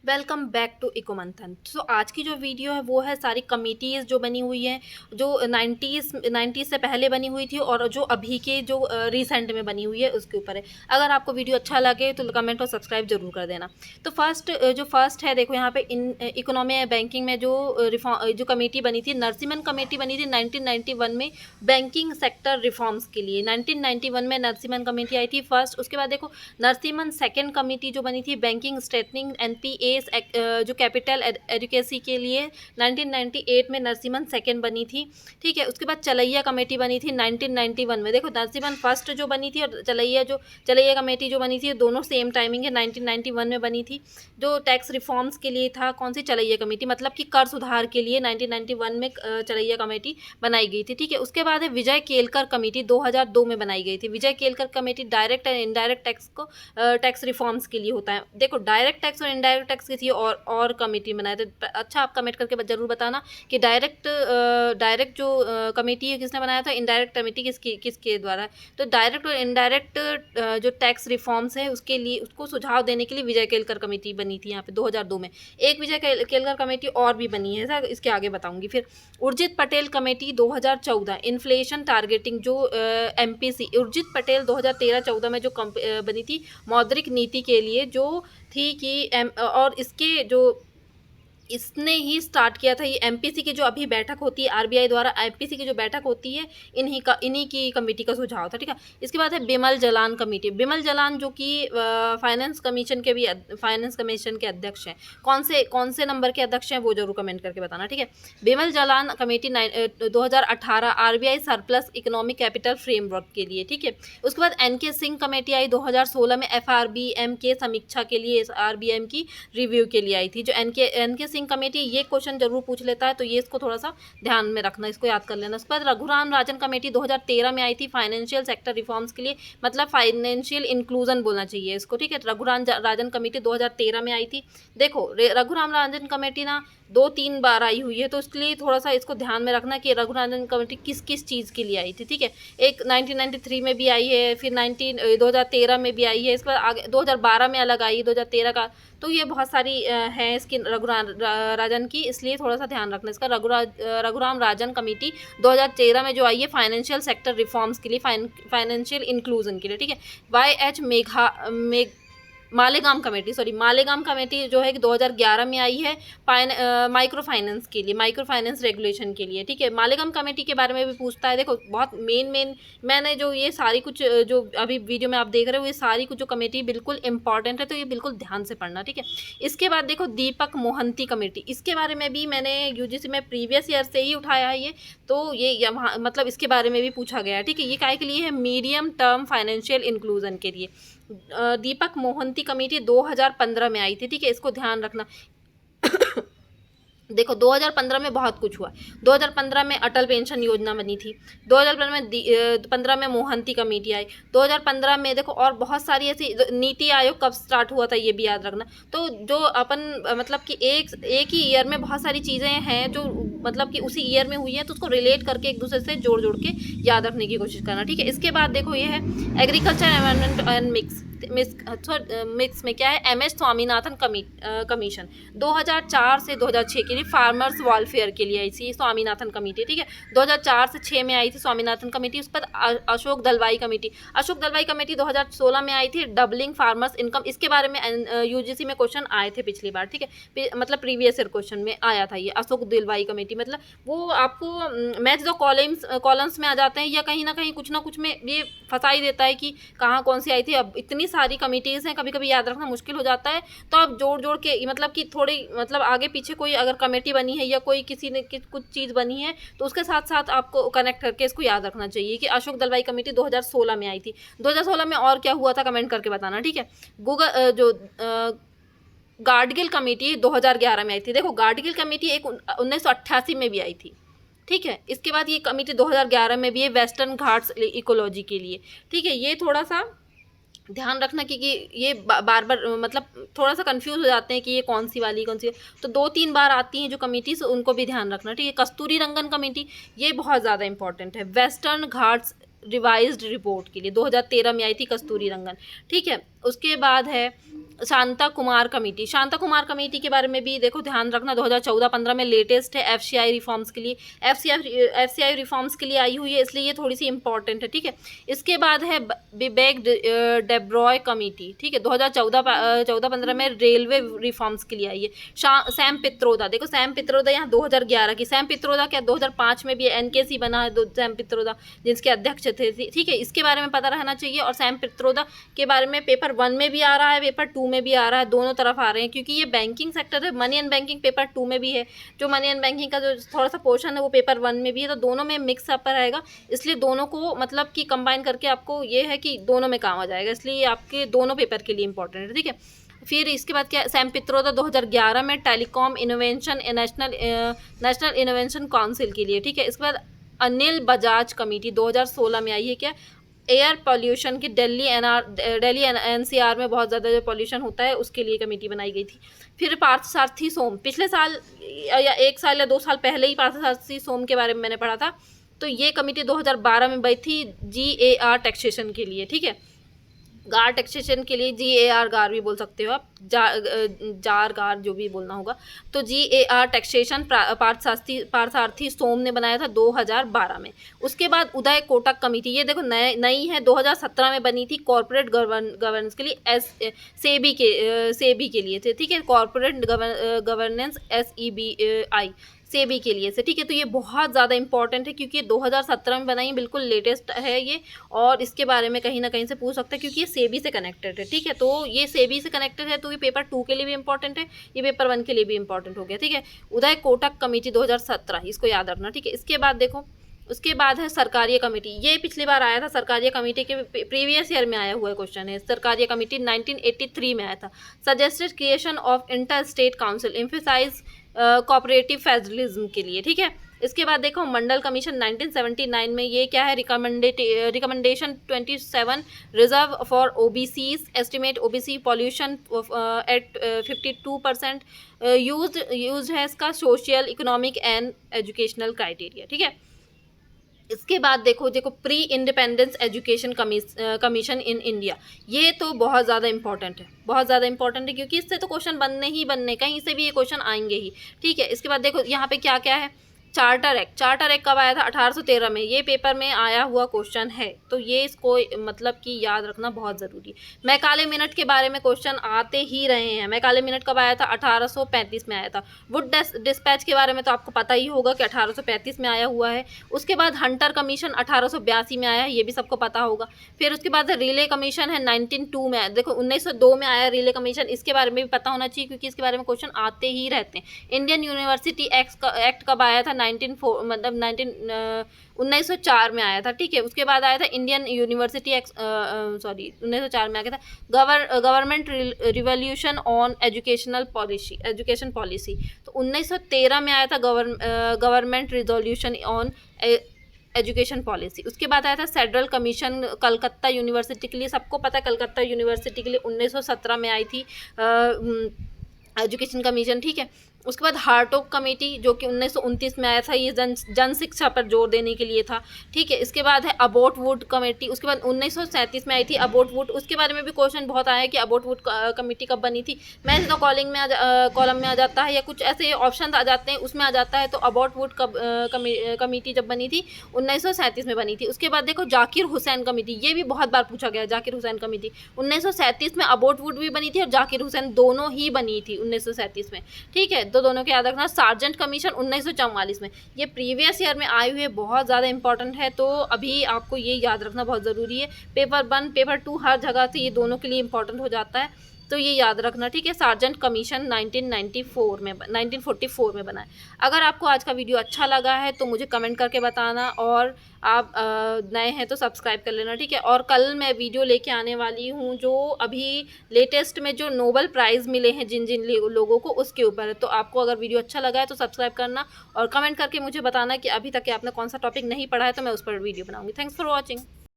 Welcome back to eco मंथन। सो आज की जो वीडियो है वो है सारी कमिटीज़ जो बनी हुई हैं, जो 90s से पहले बनी हुई थी और जो अभी के जो रिसेंट में बनी हुई है उसके ऊपर है। अगर आपको वीडियो अच्छा लगे तो कमेंट और सब्सक्राइब जरूर कर देना। तो फर्स्ट है, देखो यहाँ पे इकोनॉमी एंड बैंकिंग में जो रिफॉर्म जो कमेटी बनी थी, नरसिम्हन कमेटी बनी थी 1991 में बैंकिंग सेक्टर रिफॉर्म्स के लिए। 1991 में नरसिम्हन कमेटी आई थी फर्स्ट। उसके बाद देखो नरसिम्हन सेकेंड कमेटी जो बनी थी बैंकिंग स्ट्रेटनिंग एनपीए जो कैपिटल एडुकेसी के लिए 1998 में नरसिम्हन सेकेंड बनी थी। ठीक है, उसके बाद चलैया कमेटी बनी थी 1991 में। देखो नरसिम्हन फर्स्ट जो बनी थी और चलैया कमेटी जो बनी थी दोनों सेम टाइमिंग है, 1991 में बनी थी। जो टैक्स रिफॉर्म्स के लिए था, कौन सी चलैया कमेटी, मतलब कि कर सुधार के लिए 1991 में चलैया कमेटी बनाई गई थी। ठीक है, उसके बाद है विजय केलकर कमेटी 2002 में बनाई गई थी। Vijay Kelkar committee direct and indirect tax reforms के लिए होता है। देखो डायरेक्ट टैक्स और इनडायरेक्ट टैक्स की थी और कमेटी बनाए थे। अच्छा, आप कमेंट करके जरूर बताना कि डायरेक्ट जो कमेटी है किसने बनाया था, इनडायरेक्ट कमेटी किसके द्वारा है। तो डायरेक्ट और इनडायरेक्ट जो टैक्स रिफॉर्म्स है उसके लिए, उसको सुझाव देने के लिए विजय केलकर कमेटी बनी थी यहाँ पे 2002 में। एक विजय केलकर कमेटी और भी बनी है, इसके आगे बताऊंगी। फिर Urjit Patel committee 2014 inflation targeting जो एमपीसी उर्जित पटेल 2013-14 में जो बनी थी मौद्रिक नीति के लिए, जो थी कि और इसके जो इसने ही स्टार्ट किया था। ये एमपीसी की जो अभी बैठक होती है आरबीआई द्वारा, एमपीसी की जो बैठक होती है इन्हीं की कमेटी का सुझाव था। ठीक है, इसके बाद है बिमल जलान कमेटी। बिमल जलान जो कि फाइनेंस कमीशन के अध्यक्ष हैं। कौन से नंबर के अध्यक्ष हैं वो जरूर कमेंट करके बताना। ठीक है, Bimal Jalan committee 2018 RBI surplus economic capital framework के लिए। ठीक है, उसके बाद एनके सिंह कमेटी आई 2016 में एफआरबीएम के समीक्षा के लिए, आरबीएम की रिव्यू के लिए आई थी। जो एनके सिंह कमेटी, ये क्वेश्चन जरूर पूछ लेता है तो ये इसको थोड़ा सा ध्यान में रखना, इसको याद कर लेना। उसके बाद रघुराम राजन कमेटी 2013 में आई थी फाइनेंशियल सेक्टर रिफॉर्म्स के लिए, मतलब फाइनेंशियल इंक्लूजन बोलना चाहिए इसको। ठीक है, रघुराम राजन कमेटी 2013 में आई थी। देखो रघुराम राजन कमेटी ना 2-3 बार आई हुई है, तो इसलिए थोड़ा सा इसको ध्यान में रखना कि रघुराम राजन कमेटी किस किस चीज़ के लिए आई थी। ठीक है, एक 1993 में भी आई है, फिर 2013 में भी आई है, इसके बाद आगे 2012 में अलग आई, 2013 का। तो ये बहुत सारी हैं इसकी रघुराम राजन की, इसलिए थोड़ा सा ध्यान रखना इसका। रघुराम राजन कमेटी 2013 में जो आई है फाइनेंशियल सेक्टर रिफॉर्म्स के लिए, फाइनेंशियल इंक्लूजन के लिए। ठीक है, मालेगाम कमेटी जो है कि 2011 में आई है माइक्रो फाइनेंस के लिए, माइक्रो फाइनेंस रेगुलेशन के लिए। ठीक है, मालेगाम कमेटी के बारे में भी पूछता है। देखो बहुत मेन मैंने जो ये सारी कुछ जो अभी वीडियो में आप देख रहे हो, ये सारी कुछ जो कमेटी बिल्कुल इंपॉर्टेंट है, तो ये बिल्कुल ध्यान से पढ़ना। ठीक है, इसके बाद देखो दीपक मोहंती कमेटी, इसके बारे में भी मैंने यूजीसी में प्रीवियस ईयर से ही उठाया है ये, तो ये मतलब इसके बारे में भी पूछा गया है। ठीक है, ये काय के लिए है, मीडियम टर्म फाइनेंशियल इंक्लूजन के लिए। दीपक मोहंती कमेटी 2015 में आई थी। ठीक है, इसको ध्यान रखना। देखो 2015 में बहुत कुछ हुआ। 2015 में अटल पेंशन योजना बनी थी। 2015 में मोहंती कमेटी आई। 2015 में देखो और बहुत सारी ऐसी, नीति आयोग कब स्टार्ट हुआ था ये भी याद रखना। तो जो अपन मतलब कि एक ही ईयर में बहुत सारी चीज़ें हैं जो मतलब कि उसी ईयर में हुई है, तो उसको रिलेट करके एक दूसरे से जोड़ के याद रखने की कोशिश करना। ठीक है, इसके बाद देखो ये है एग्रीकल्चर एनवायरनमेंट एंड मिक्स में क्या है, एमएस स्वामीनाथन कमीशन 2004 से 2006 के लिए फार्मर्स वेलफेयर के लिए आई थी स्वामीनाथन कमेटी। ठीक है, 2004 से 6 में आई थी स्वामीनाथन कमेटी। उस पर अशोक दलवाई कमेटी 2016 में आई थी, डबलिंग फार्मर्स इनकम। इसके बारे में यूजीसी में क्वेश्चन आए थे पिछली बार। ठीक है, मतलब प्रीवियस ईयर क्वेश्चन में आया था ये अशोक दलवाई कमेटी। मतलब वो आपको मैच दो कॉलम्स में आ जाते हैं, या कहीं ना कहीं कुछ ना कुछ में ये फंसा ही देता है कि कहाँ कौन सी आई थी। अब इतनी सारी कमिटीज़ हैं, कभी कभी याद रखना मुश्किल हो जाता है, तो आप जोड़ के मतलब कि थोड़ी मतलब आगे पीछे कोई अगर कमेटी बनी है या कोई किसी ने कुछ चीज़ बनी है, तो उसके साथ साथ आपको कनेक्ट करके इसको याद रखना चाहिए कि अशोक दलवाई कमेटी 2016 में आई थी। 2016 में और क्या हुआ था कमेंट करके बताना। ठीक है, गाडगिल कमेटी 2011 में आई थी। देखो गाडगिल कमेटी 1988 में भी आई थी। ठीक है, इसके बाद ये कमेटी 2011 में भी है, वेस्टर्न घाट्स इकोलॉजी के लिए। ठीक है, ये थोड़ा सा ध्यान रखना क्योंकि ये बार मतलब थोड़ा सा कंफ्यूज हो जाते हैं कि ये कौन सी, तो 2-3 बार आती हैं जो कमेटीज, उनको भी ध्यान रखना। ठीक है, कस्तूरी रंगन कमेटी, ये बहुत ज़्यादा इंपॉर्टेंट है, वेस्टर्न घाट्स रिवाइज्ड रिपोर्ट के लिए 2013 में आई थी कस्तूरी रंगन। ठीक है, उसके बाद है शांता कुमार कमेटी, शांता कुमार कमेटी के बारे में भी देखो ध्यान रखना, 2014-15 में लेटेस्ट है, एफसीआई रिफॉर्म्स के लिए, एफसीआई रिफॉर्म्स के लिए आई हुई है, इसलिए ये थोड़ी सी इंपॉर्टेंट है, ठीक है। इसके बाद है बिबेक डेब्रॉय कमेटी, ठीक है, 2014-15 में रेलवे रिफॉर्म्स के लिए आई है। सैम पित्रोदा, देखो सैम पित्रोदा यहाँ 2011 की, सैम पित्रोदा क्या 2005 में भी एनकेसी बना है, सैम पित्रोदा जिसके अध्यक्ष थे, ठीक है, इसके बारे में पता रहना चाहिए। और सैम पित्रोदा के बारे में पेपर 1 में भी आ रहा है, पेपर 2 में भी आ रहा है, दोनों तरफ आ रहे हैं, क्योंकि ये बैंकिंग सेक्टर है। मनी एंड बैंकिंग पेपर 2 में भी है, जो मनी एंड बैंकिंग का जो थोड़ा सा पोर्शन है वो पेपर 1 में भी है, तो दोनों में मिक्स अप रहेगा, इसलिए दोनों को मतलब कि कंबाइन करके आपको ये है कि दोनों में काम आ जाएगा, इसलिए आपके दोनों पेपर के लिए इंपॉर्टेंट है, ठीक है। फिर इसके बाद क्या, सैम पित्रोदा 2011 में telecom innovation national innovation council के लिए, ठीक है। इसके बाद अनिल बजाज कमेटी 2016 में आई है, क्या, एयर पॉल्यूशन की, दिल्ली एनसीआर में बहुत ज़्यादा जो पॉल्यूशन होता है उसके लिए कमेटी बनाई गई थी। फिर पार्थसारथी सोम, पिछले साल या 1 साल या 2 साल पहले ही पार्थसारथी सोम के बारे में मैंने पढ़ा था, तो ये कमेटी 2012 में बनी थी GAR टैक्सेशन के लिए, ठीक है, गार टैक्सेशन के लिए, GAR गार भी बोल सकते हो आप, जार गार जो भी बोलना होगा, तो GAR टैक्सेशन पार्थसारथी सोम ने बनाया था 2012 में। उसके बाद उदय कोटक कमेटी, ये देखो नई है, 2017 में बनी थी, कॉर्पोरेट गवर्नेंस के लिए, सेबी के लिए थे, ठीक है, कॉर्पोरेट गवर्नेंस SEBI सेबी के लिए से, ठीक है। तो ये बहुत ज़्यादा इंपॉर्टेंट है, क्योंकि ये 2017 में बनाई, बिल्कुल लेटेस्ट है ये, और इसके बारे में कहीं ना कहीं से पूछ सकते हैं, क्योंकि ये सेबी से कनेक्टेड है, ठीक है। तो ये सेबी से कनेक्टेड है, तो ये पेपर 2 के लिए भी इंपॉर्टेंट है, ये पेपर 1 के लिए भी इंपॉर्टेंट हो गया, ठीक है। उदय कोटक कमेटी 2017, इसको याद रखना, ठीक है। इसके बाद देखो, उसके बाद है सरकारीय कमेटी, ये पिछली बार आया था, सरकारीय कमेटी के प्रीवियस ईयर में आया हुआ क्वेश्चन है। सरकारीय कमेटी 1983 में आया था। Suggested creation of inter state council, emphasize cooperative federalism के लिए, ठीक है। इसके बाद देखो मंडल कमीशन 1979 में, ये क्या है, recommendation 27 reserve for OBCs, estimate OBC population at 52%, use है इसका social economic and educational criteria, ठीक है। इसके बाद देखो pre independence education commission in India, ये तो बहुत ज़्यादा इंपॉर्टेंट है, बहुत ज़्यादा इंपॉर्टेंट है, क्योंकि इससे तो क्वेश्चन बनने कहीं से भी ये क्वेश्चन आएंगे ही, ठीक है। इसके बाद देखो यहाँ पे क्या क्या है, चार्टर एक्ट कब आया था, 1813 में, ये पेपर में आया हुआ क्वेश्चन है, तो ये इसको मतलब कि याद रखना बहुत ज़रूरी है। मैकाले मिनट के बारे में क्वेश्चन आते ही रहे हैं। मैकाले मिनट कब आया था, 1835 में आया था। वुड डिस्पैच के बारे में तो आपको पता ही होगा कि 1835 में आया हुआ है। उसके बाद हंटर कमीशन 1882 में आया है, ये भी सबको पता होगा। फिर उसके बाद रिले कमीशन है 1902 में, देखो 1902 में आया रिले कमीशन, इसके बारे में भी पता होना चाहिए, क्योंकि इसके बारे में क्वेश्चन आते ही रहते हैं। इंडियन यूनिवर्सिटी एक्ट कब आया था, 1904 में आया था, ठीक है। उसके बाद आया था इंडियन यूनिवर्सिटी एक्ट, 1904 में आ गया था government revolution on education policy, तो 1913 में आया था government resolution on education policy. उसके बाद आया था सेंट्रल कमीशन कलकत्ता यूनिवर्सिटी के लिए, सबको पता है कलकत्ता यूनिवर्सिटी के लिए 1917 में आई थी एजुकेशन कमीशन, ठीक है। उसके बाद हार्टोग कमेटी जो कि 1929 में आया था, ये जन शिक्षा पर जोर देने के लिए था, ठीक है। इसके बाद है अबॉट वुड कमेटी, उसके बाद 1937 में आई थी अबॉट वुड, उसके बारे में भी क्वेश्चन बहुत आया है कि अबॉट वुड कमेटी कब बनी थी। मैं तो कॉलम में आ जाता है, या कुछ ऐसे ऑप्शन आ जाते हैं उसमें आ जाता है, तो अबॉट वुड कमेटी जब बनी थी 1937 में बनी थी। उसके बाद देखो जाकिर हुसैन कमेटी, ये भी बहुत बार पूछा गया, जाकिर हुसैन कमेटी 1937 में अबॉट वुड भी बनी थी और जाकिर हुसैन दोनों ही बनी थी 1937 में, ठीक है। तो दोनों को याद रखना। सार्जेंट कमीशन 1944 में, ये प्रीवियस ईयर में आई हुई है, बहुत ज़्यादा इंपॉर्टेंट है, तो अभी आपको ये याद रखना बहुत ज़रूरी है। पेपर 1 पेपर 2 हर जगह से ये दोनों के लिए इंपॉर्टेंट हो जाता है, तो ये याद रखना, ठीक है। सार्जेंट कमीशन 1944 में बना है। अगर आपको आज का वीडियो अच्छा लगा है तो मुझे कमेंट करके बताना, और आप नए हैं तो सब्सक्राइब कर लेना, ठीक है। और कल मैं वीडियो लेके आने वाली हूँ जो अभी लेटेस्ट में जो नोबेल प्राइज़ मिले हैं जिन जिन लोगों को, उसके ऊपर है। तो आपको अगर वीडियो अच्छा लगा है तो सब्सक्राइब करना, और कमेंट करके मुझे बताना कि अभी तक आपने कौन सा टॉपिक नहीं पढ़ा है, तो मैं उस पर वीडियो बनाऊँगी। Thanks for watching.